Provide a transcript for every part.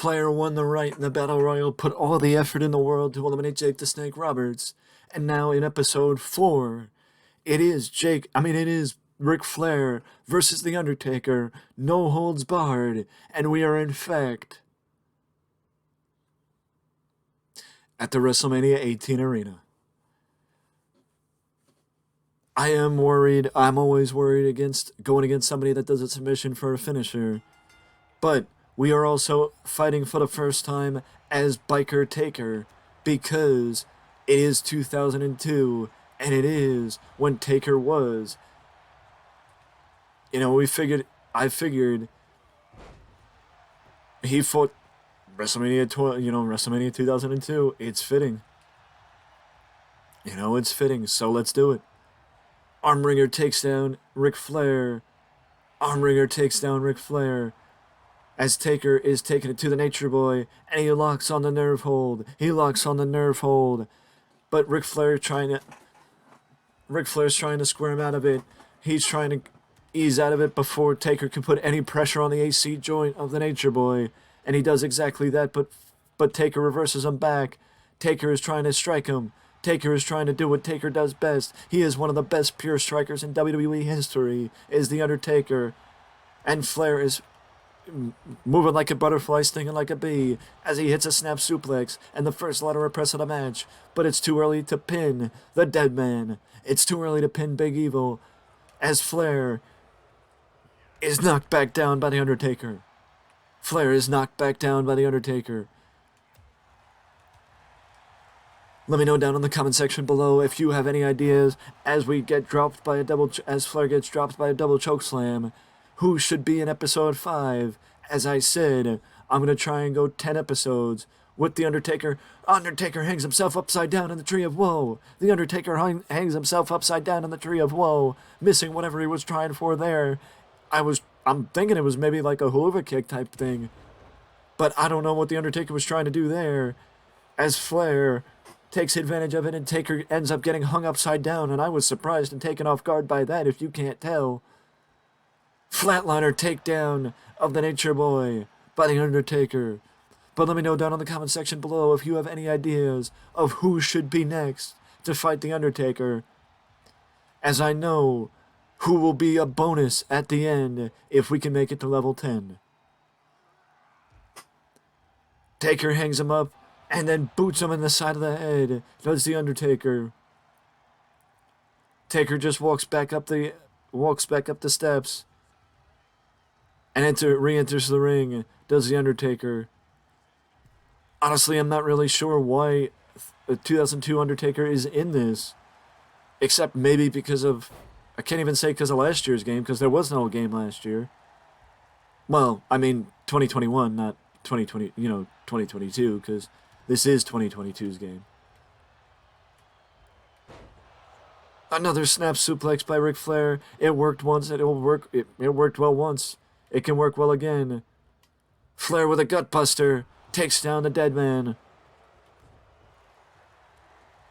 Flair won the right in the Battle Royal, put all the effort in the world to eliminate Jake the Snake Roberts. And now in episode 4, it is Ric Flair versus The Undertaker, no holds barred, and we are in fact at the WrestleMania 18 arena. I am worried. I'm always worried against going against somebody that does a submission for a finisher. But we are also fighting for the first time as Biker Taker because it is 2002 and it is when Taker was. I figured he fought WrestleMania 2002. It's fitting. It's fitting, so let's do it. Armringer takes down Ric Flair. Armringer takes down Ric Flair as Taker is taking it to the Nature Boy, and he locks on the nerve hold. But Ric Flair's trying to square him out of it. He's trying to ease out of it before Taker can put any pressure on the AC joint of the Nature Boy, and he does exactly that, but Taker reverses him back. Taker is trying to strike him. Taker is trying to do what Taker does best. He is one of the best pure strikers in WWE history, is The Undertaker. And Flair is moving like a butterfly, stinging like a bee, as he hits a snap suplex and the first lateral press of the match. But it's too early to pin the Deadman. It's too early to pin Big Evil, as Flair is knocked back down by The Undertaker. Flair is knocked back down by The Undertaker. Let me know down in the comment section below if you have any ideas as Flair gets dropped by a double chokeslam. Who should be in episode 5? As I said, I'm going to try and go 10 episodes with The Undertaker. Undertaker hangs himself upside down in the Tree of Woe. The Undertaker hangs himself upside down in the Tree of Woe, missing whatever he was trying for there. I'm thinking it was maybe like a hula kick type thing, but I don't know what The Undertaker was trying to do there, as Flair takes advantage of it and Taker ends up getting hung upside down, and I was surprised and taken off guard by that, if you can't tell. Flatliner takedown of the Nature Boy by The Undertaker. But let me know down in the comment section below if you have any ideas of who should be next to fight The Undertaker, as I know who will be a bonus at the end if we can make it to level 10. Taker hangs him up and then boots him in the side of the head, does The Undertaker. Taker just walks back up the steps and re-enters the ring, does The Undertaker. Honestly, I'm not really sure why the 2002 Undertaker is in this, except maybe because of, I can't even say because of last year's game, because there was no game last year. Well, I mean 2021, not 2020, 2022, because this is 2022's game. Another snap suplex by Ric Flair. It worked once, it worked well once. It can work well again. Flair with a gutbuster takes down the Deadman.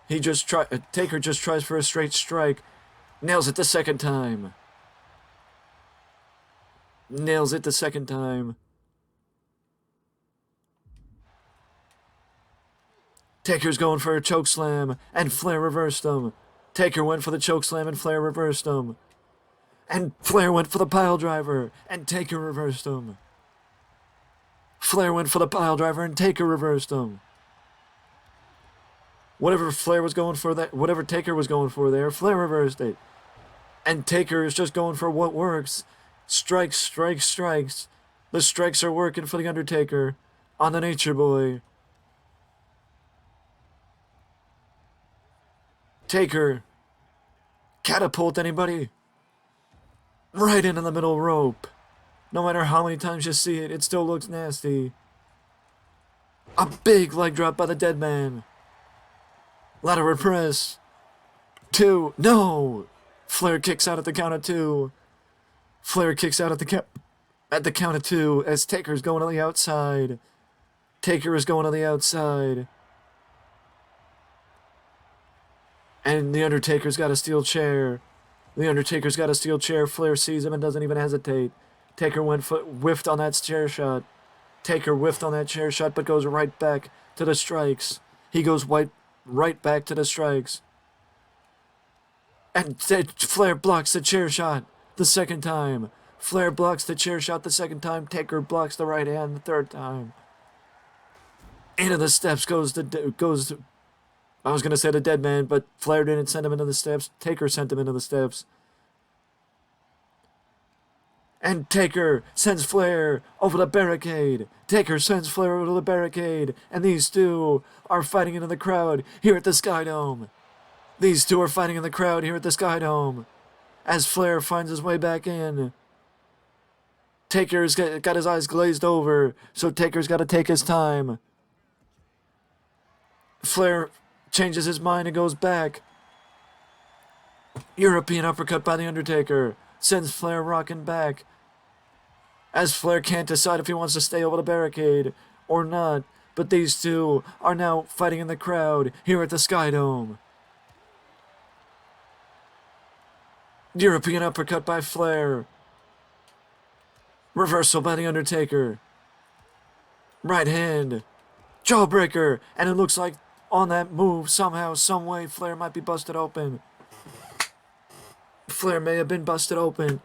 Taker just tries for a straight strike. Nails it the second time. Taker's going for a chokeslam, and Flair reversed him. Taker went for the chokeslam, and Flair reversed him. And Flair went for the piledriver, and Taker reversed him. Flair went for the piledriver, and Taker reversed him. Whatever Taker was going for there, Flair reversed it. And Taker is just going for what works. Strikes, strikes, strikes. The strikes are working for The Undertaker on the Nature Boy. Taker. Catapult anybody. Right into the middle rope. No matter how many times you see it, it still looks nasty. A big leg drop by the Deadman. Lateral press. 2. No! Flair kicks out at the count of 2. Flair kicks out at the count of 2 as Taker's going to the outside. Taker is going to the outside. And The Undertaker's got a steel chair. Flair sees him and doesn't even hesitate. Taker whiffed on that chair shot. Taker whiffed on that chair shot, but goes right back to the strikes. He goes right back to the strikes. And Flair blocks the chair shot the second time. Flair blocks the chair shot the second time. Taker blocks the right hand the third time. Into the steps goes I was going to say the Deadman, but Flair didn't send him into the steps. Taker sent him into the steps. And Taker sends Flair over the barricade. Taker sends Flair over the barricade. And these two are fighting into the crowd here at the Sky Dome. These two are fighting in the crowd here at the Sky Dome. As Flair finds his way back in. Taker's got his eyes glazed over, so Taker's got to take his time. Flair changes his mind and goes back. European uppercut by the Undertaker sends Flair rocking back. As Flair can't decide if he wants to stay over the barricade or not, but these two are now fighting in the crowd here at the Sky Dome. European uppercut by Flair. Reversal by the Undertaker. Right hand. Jawbreaker. And it looks like on that move, somehow, some way, Flair might be busted open. Flair may have been busted open.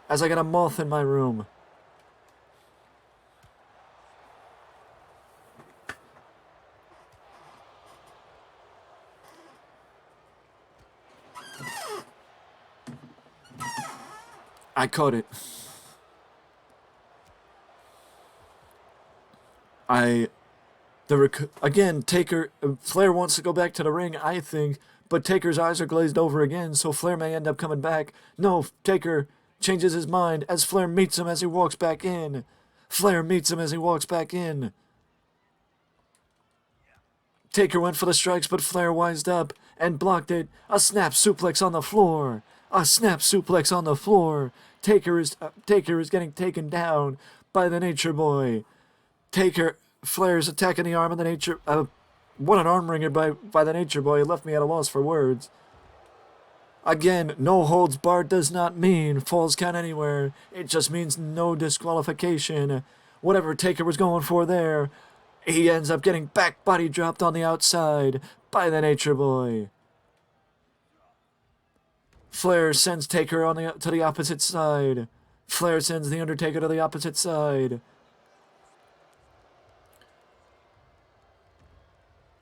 As I got a moth in my room. I caught it. Again, Taker, Flair wants to go back to the ring, I think, but Taker's eyes are glazed over again, so Flair may end up coming back. No, Taker changes his mind as Flair meets him as he walks back in. Flair meets him as he walks back in. Taker went for the strikes, but Flair wised up and blocked it. A snap suplex on the floor. A snap suplex on the floor. Taker is getting taken down by the Nature Boy. Flair's attacking the arm of the Nature. What an arm wringer by the Nature Boy. It left me at a loss for words. Again, no holds barred does not mean falls count anywhere. It just means no disqualification. Whatever Taker was going for there, he ends up getting back body dropped on the outside by the Nature Boy. Flair sends Taker to the opposite side. Flair sends the Undertaker to the opposite side.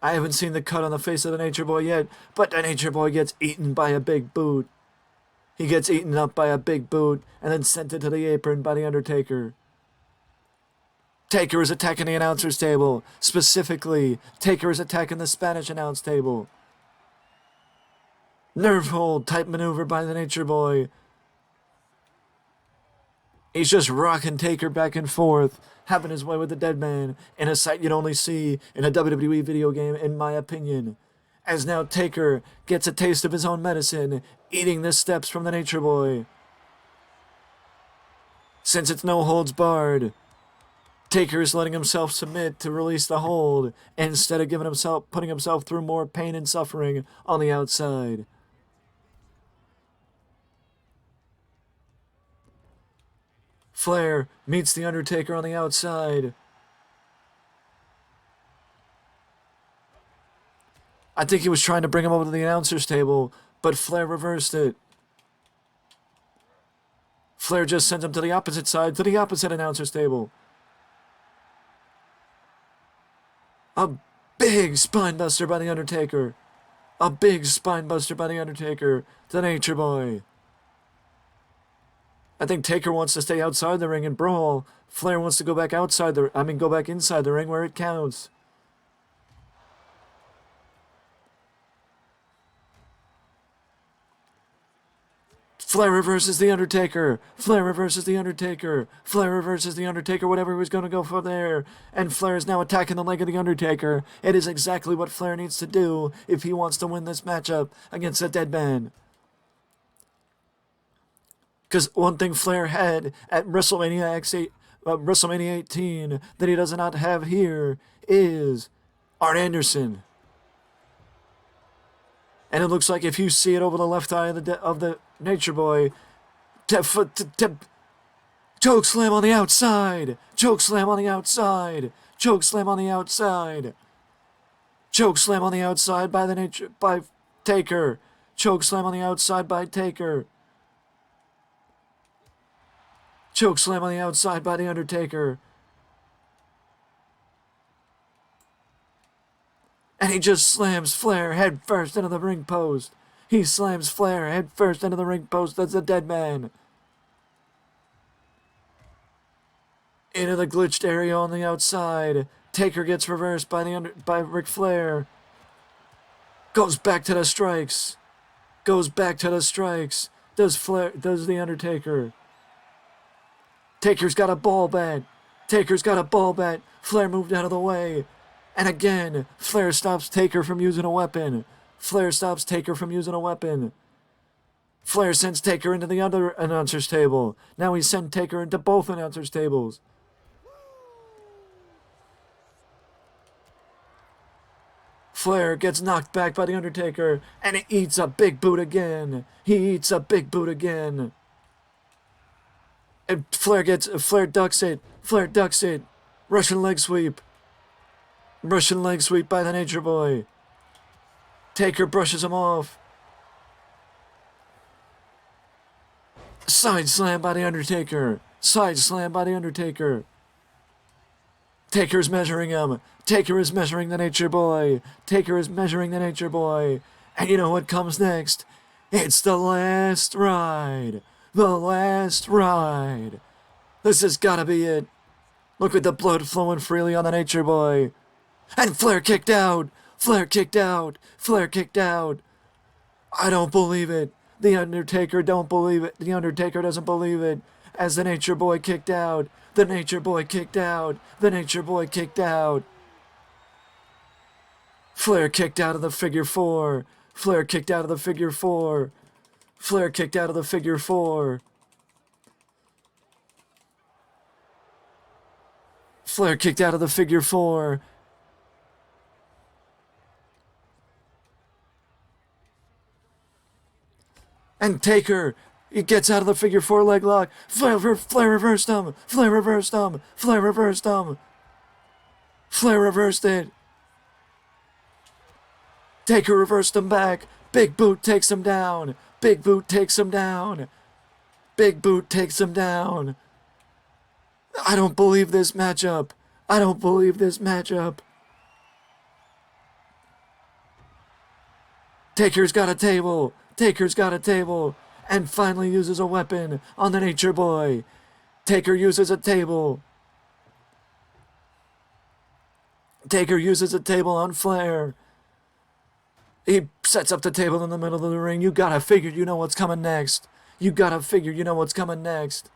I haven't seen the cut on the face of the Nature Boy yet, but the Nature Boy gets eaten by a big boot. He gets eaten up by a big boot and then sent into the apron by the Undertaker. Taker is attacking the announcer's table. Specifically, Taker is attacking the Spanish announce table. Nerve hold type maneuver by the Nature Boy. He's just rocking Taker back and forth, having his way with the Deadman in a sight you'd only see in a WWE video game, in my opinion. As now Taker gets a taste of his own medicine, eating the steps from the Nature Boy. Since it's no holds barred, Taker is letting himself submit to release the hold instead of putting himself through more pain and suffering on the outside. Flair meets the Undertaker on the outside. I think he was trying to bring him over to the announcer's table, but Flair reversed it. Flair just sends him to the opposite side, to the opposite announcer's table. A big spinebuster by the Undertaker. A big spinebuster by the Undertaker to the Nature Boy. I think Taker wants to stay outside the ring and brawl. Flair wants to go back go back inside the ring where it counts. Flair reverses the Undertaker. Flair reverses the Undertaker. Flair reverses the Undertaker, whatever he was going to go for there. And Flair is now attacking the leg of the Undertaker. It is exactly what Flair needs to do if he wants to win this matchup against the Deadman. Because one thing Flair had at WrestleMania 18 that he does not have here is Arn Anderson. And it looks like if you see it over the left eye of the Nature Boy, Choke slam on the outside. Choke slam on the outside. Choke slam on the outside. Choke slam on the outside by Taker. Choke slam on the outside by Taker. Choke slam on the outside by the Undertaker. And he just slams Flair head first into the ring post. He slams Flair head first into the ring post. That's the Deadman. Into the glitched area on the outside. Taker gets reversed by Ric Flair. Goes back to the strikes. Goes back to the strikes. Does the Undertaker. Taker's got a ball bat. Taker's got a ball bat. Flair moved out of the way. And again, Flair stops Taker from using a weapon. Flair stops Taker from using a weapon. Flair sends Taker into the other announcer's table. Now he sent Taker into both announcers' tables. Flair gets knocked back by the Undertaker, and he eats a big boot again. He eats a big boot again. And Flair ducks it. Flair ducks it. Russian leg sweep. Russian leg sweep by the Nature Boy. Taker brushes him off. Side slam by the Undertaker. Side slam by the Undertaker. Taker's measuring him. Taker is measuring the Nature Boy. Taker is measuring the Nature Boy. And you know what comes next? It's the last ride. The last ride. This has gotta be it. Look at the blood flowing freely on the Nature Boy. And Flair kicked out. Flair kicked out. Flair kicked out. I don't believe it. The Undertaker don't believe it. The Undertaker doesn't believe it. As the Nature Boy kicked out. The Nature Boy kicked out. The Nature Boy kicked out. Flair kicked out of the figure four. Flair kicked out of the figure four. Flair kicked out of the figure four. Flair kicked out of the figure four. And Taker, he gets out of the figure four leg lock. Flair reversed him. Flair reversed him. Flair reversed him. Flair reversed it. Taker reversed him back. Big Boot takes him down. Big Boot takes him down. Big Boot takes him down. I don't believe this matchup. I don't believe this matchup. Taker's got a table. Taker's got a table. And finally uses a weapon on the Nature Boy. Taker uses a table. Taker uses a table on Flair. He sets up the table in the middle of the ring. You gotta figure you know what's coming next. You gotta figure you know what's coming next.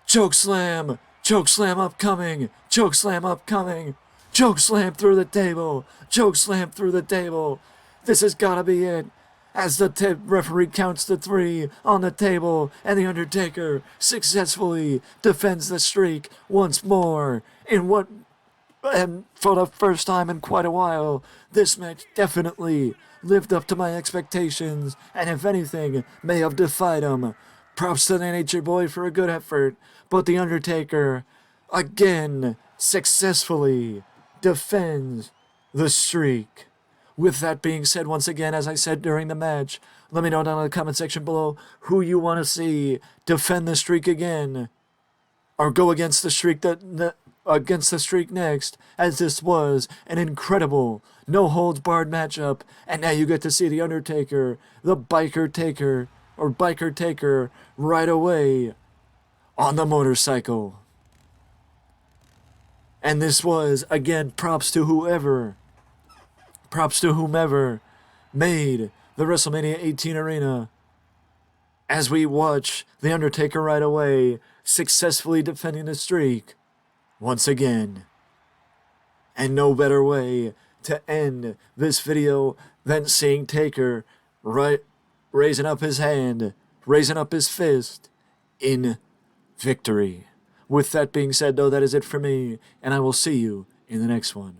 Choke slam. Choke slam upcoming. Choke slam upcoming. Choke slam through the table. Choke slam through the table. This has gotta be it. As the referee counts to 3 on the table, and the Undertaker successfully defends the streak once more. And for the first time in quite a while, this match definitely lived up to my expectations, and if anything, may have defied them. Props to the Nature Boy for a good effort, but the Undertaker, again, successfully defends the streak. With that being said, once again, as I said during the match, let me know down in the comment section below who you want to see defend the streak again, or go against the streak next, as this was an incredible no-holds-barred matchup, and now you get to see the Undertaker, the Biker Taker, right away on the motorcycle. And this was, again, props to whomever made the WrestleMania 18 arena, as we watch the Undertaker right away successfully defending the streak once again. And no better way to end this video than seeing Taker raising up his hand, raising up his fist in victory. With that being said, though, that is it for me, and I will see you in the next one.